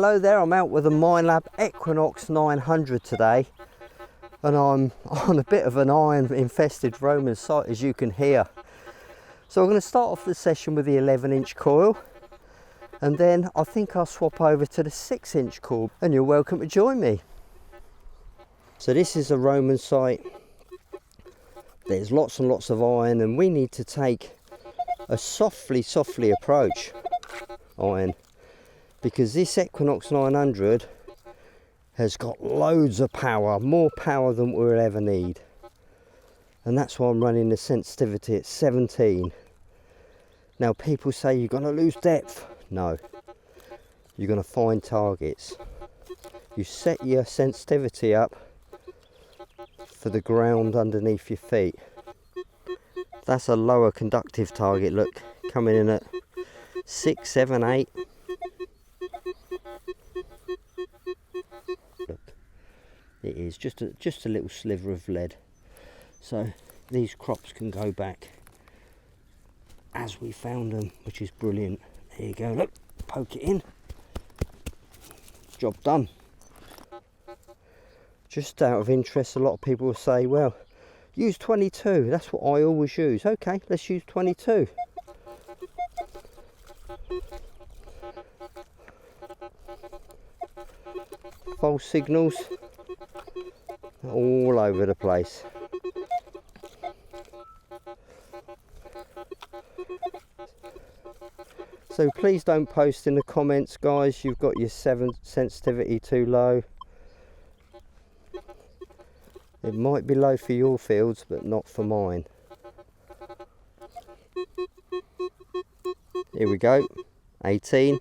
Hello there, I'm out with a Minelab Equinox 900 today, and I'm on a bit of an iron infested Roman site, as you can hear. So I'm going to start off the session with the 11-inch coil, and then I think I'll swap over to the 6-inch coil, and you're welcome to join me. So this is a Roman site. There's lots and lots of iron, and we need to take a softly approach iron, because this Equinox 900 has got loads of power, more power than we'll ever need, and that's why I'm running the sensitivity at 17. Now people say you're going to lose depth. No, you're going to find targets. You set your sensitivity up for the ground underneath your feet. That's a lower conductive target, look, coming in at 6, 7, 8. Look, it is just a little sliver of lead. So these crops can go back as we found them, which is brilliant. There you go, look, poke it in, job done. Just out of interest, a lot of people will say, well, use 22, that's what I always use. Okay, let's use 22. False signals all over the place. So please don't post in the comments, guys, you've got your 7 sensitivity too low. It might be low for your fields, but not for mine. Here we go, 18.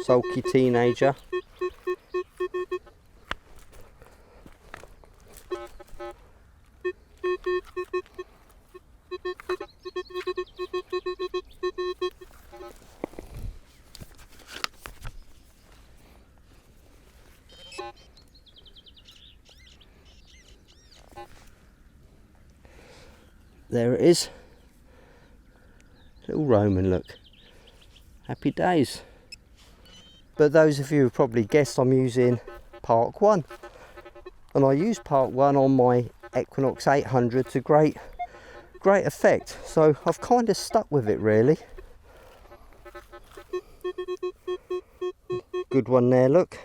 Sulky teenager. There it is. Little Roman, look. Happy days. But those of you who probably guessed, I'm using Park 1. And I use Park 1 on my Equinox 800 to great effect. So I've kind of stuck with it, really. Good one there, look.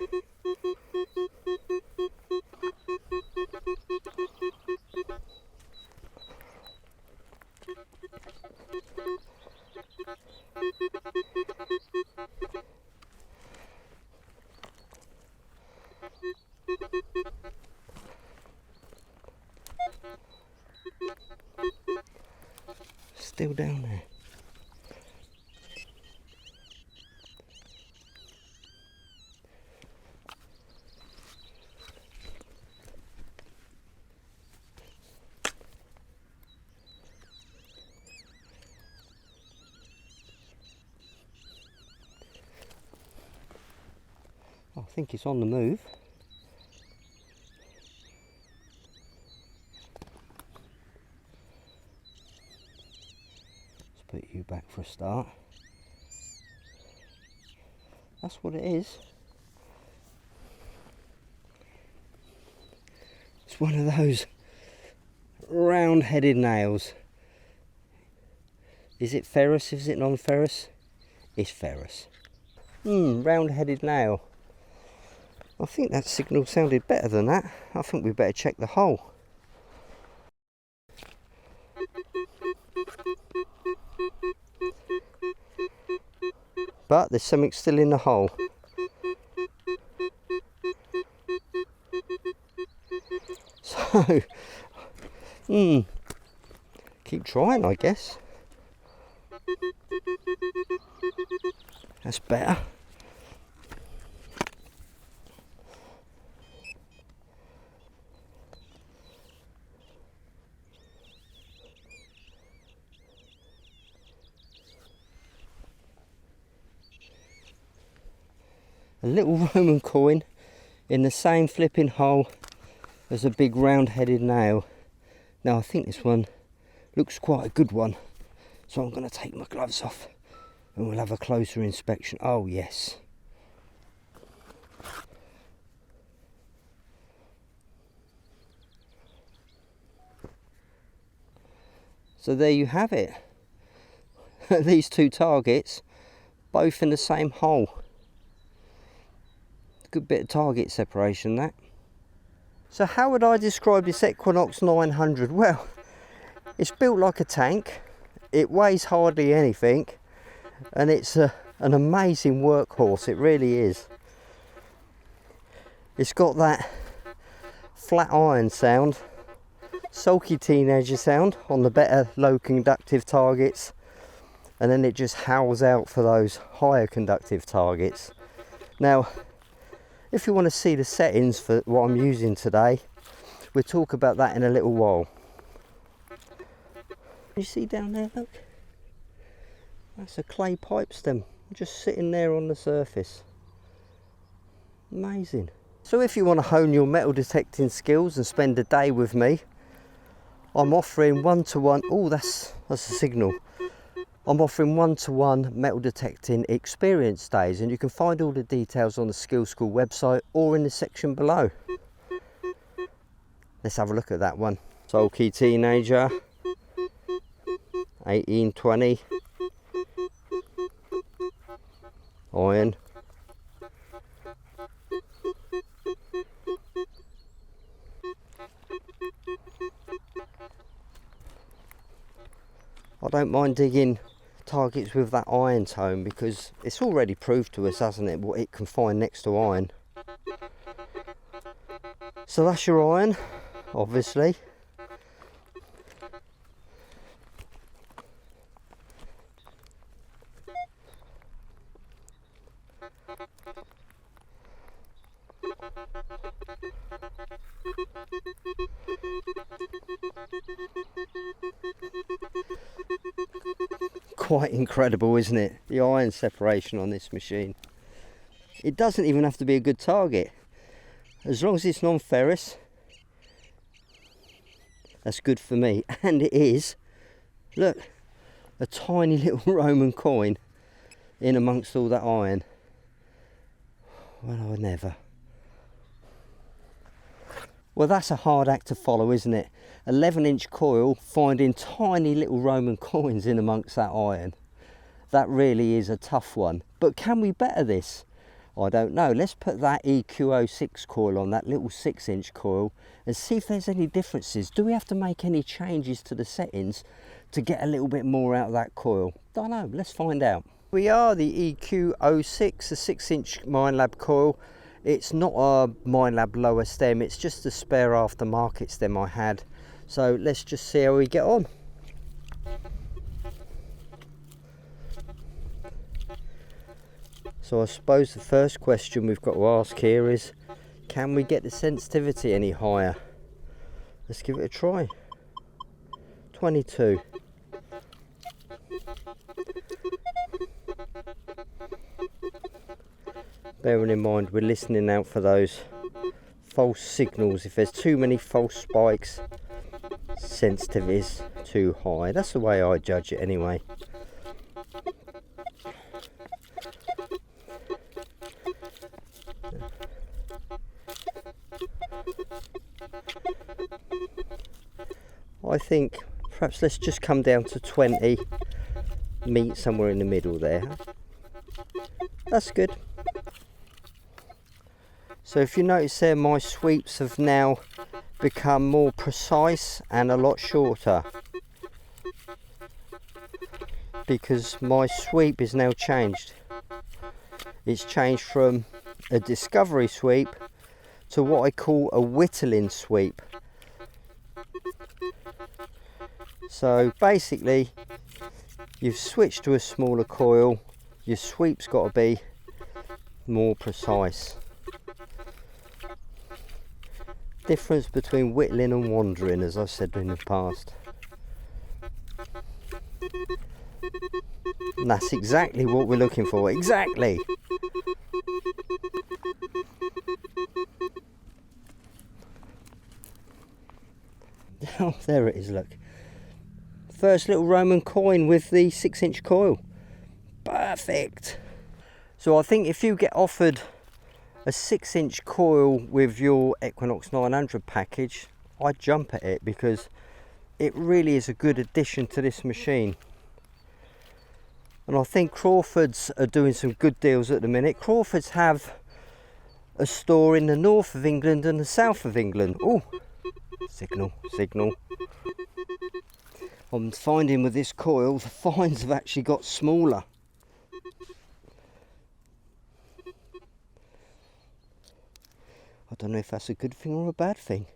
Still down there. I think it's on the move. Let's put you back for a start. That's what it is. It's one of those round-headed nails. Is it ferrous? Is it non-ferrous? It's ferrous. Round-headed nail. I think that signal sounded better than that. I think we better check the hole. But there's something still in the hole. So, keep trying, I guess. That's better. A little Roman coin in the same flipping hole as a big round-headed nail. Now I think this one looks quite a good one, so I'm going to take my gloves off and we'll have a closer inspection. Oh yes. So there you have it. These two targets, both in the same hole. Good bit of target separation, that. So how would I describe this Equinox 900? Well, it's built like a tank. It weighs hardly anything, and it's an amazing workhorse. It really is. It's got that flat iron sound, sulky teenager sound on the better low conductive targets, and then it just howls out for those higher conductive targets. Now, if you want to see the settings for what I'm using today, we'll talk about that in a little while. You see down there, look, that's a clay pipe stem just sitting there on the surface. Amazing. So if you want to hone your metal detecting skills and spend a day with me, I'm offering one-to-one, oh that's a signal. I'm offering one-to-one metal detecting experience days, and you can find all the details on the Skill School website or in the section below. Let's have a look at that one. Sulky teenager, 1820, iron. I don't mind digging targets with that iron tone because it's already proved to us, hasn't it, what it can find next to iron. So that's your iron, obviously. Quite incredible, isn't it? The iron separation on this machine. It doesn't even have to be a good target. As long as it's non-ferrous, that's good for me. And it is. Look, a tiny little Roman coin in amongst all that iron. Well, I never. Well, that's a hard act to follow, isn't it? 11-inch coil finding tiny little Roman coins in amongst that iron. That really is a tough one. But can we better this? I don't know. Let's put that EQ06 coil on, that little 6-inch coil, and see if there's any differences. Do we have to make any changes to the settings to get a little bit more out of that coil? Don't know. Let's find out. We are the EQ06, a 6-inch Minelab coil. It's not a Minelab lower stem, it's just a spare aftermarket stem I had. So let's just see how we get on. So I suppose the first question we've got to ask here is, can we get the sensitivity any higher? Let's give it a try. 22. Bearing in mind we're listening out for those false signals. If there's too many false spikes, sensitivity is too high. That's the way I judge it anyway. I think perhaps let's just come down to 20, meet somewhere in the middle there. That's good. So if you notice there, my sweeps have now become more precise and a lot shorter, because my sweep is now changed. It's changed from a discovery sweep to what I call a whittling sweep. So basically you've switched to a smaller coil, your sweep's got to be more precise. Difference between whittling and wandering, as I've said in the past. And that's exactly what we're looking for, exactly. Oh, there it is, look. First little Roman coin with the 6-inch coil. Bang! perfect. So I think if you get offered a 6-inch coil with your Equinox 900 package, I'd jump at it, because it really is a good addition to this machine. And I think Crawford's are doing some good deals at the minute. Crawford's have a store in the north of England and the south of England. Oh, signal. I'm finding with this coil, the fines have actually got smaller. I don't know if that's a good thing or a bad thing.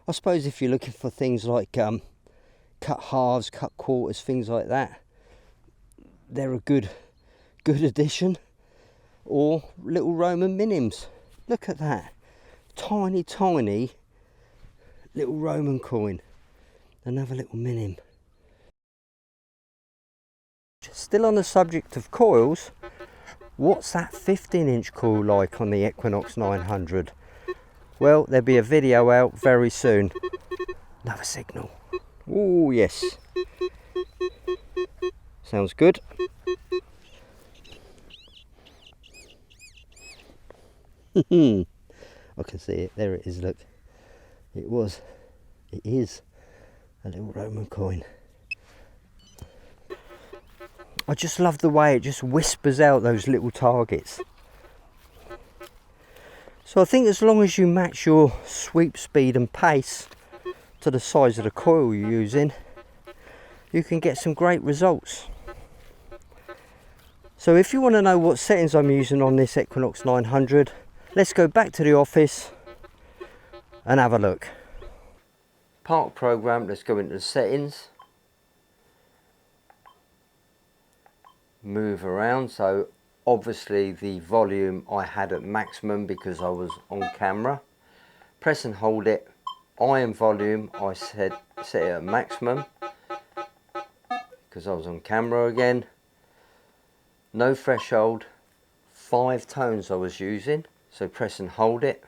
I suppose if you're looking for things like cut halves, cut quarters, things like that, they're a good addition. Or little Roman minims. Look at that. Tiny little Roman coin. Another little minim. Still on the subject of coils, what's that 15-inch coil like on the Equinox 900? Well, there'll be a video out very soon. Another signal. Oh yes. Sounds good. I can see it. There it is, look. It is a little Roman coin. I just love the way it just whispers out those little targets. So I think as long as you match your sweep speed and pace to the size of the coil you're using, you can get some great results. So if you want to know what settings I'm using on this Equinox 900, let's go back to the office and have a look. Park program, let's go into the settings. Move around, so obviously the volume I had at maximum because I was on camera. Press and hold it. Iron volume I set it at maximum because I was on camera again. No threshold. 5 tones I was using, so press and hold it.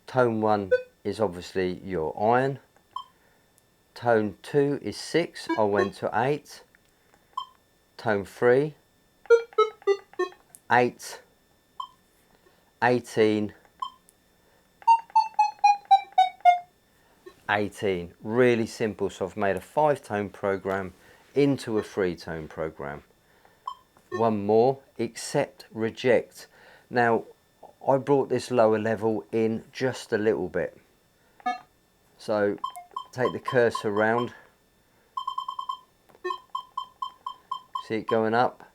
Tone 1 is obviously your iron. Tone 2 is 6, I went to 8. Tone 3, 8, 18, 18. Really simple. So I've made a 5-tone program into a 3-tone program. One more, accept, reject. Now I brought this lower level in just a little bit. So take the cursor around. See it going up.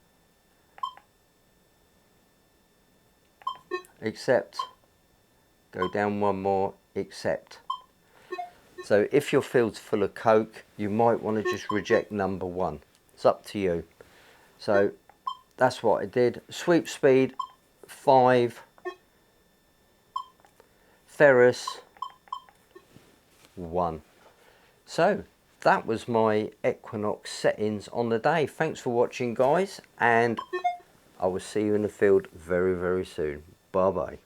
Accept. Go down one more. Accept. So if your field's full of coke, you might want to just reject number 1. It's up to you. So that's what I did. Sweep speed 5. Ferrous 1. So that was my Equinox settings on the day. Thanks for watching, guys, and I will see you in the field very, very soon. Bye bye.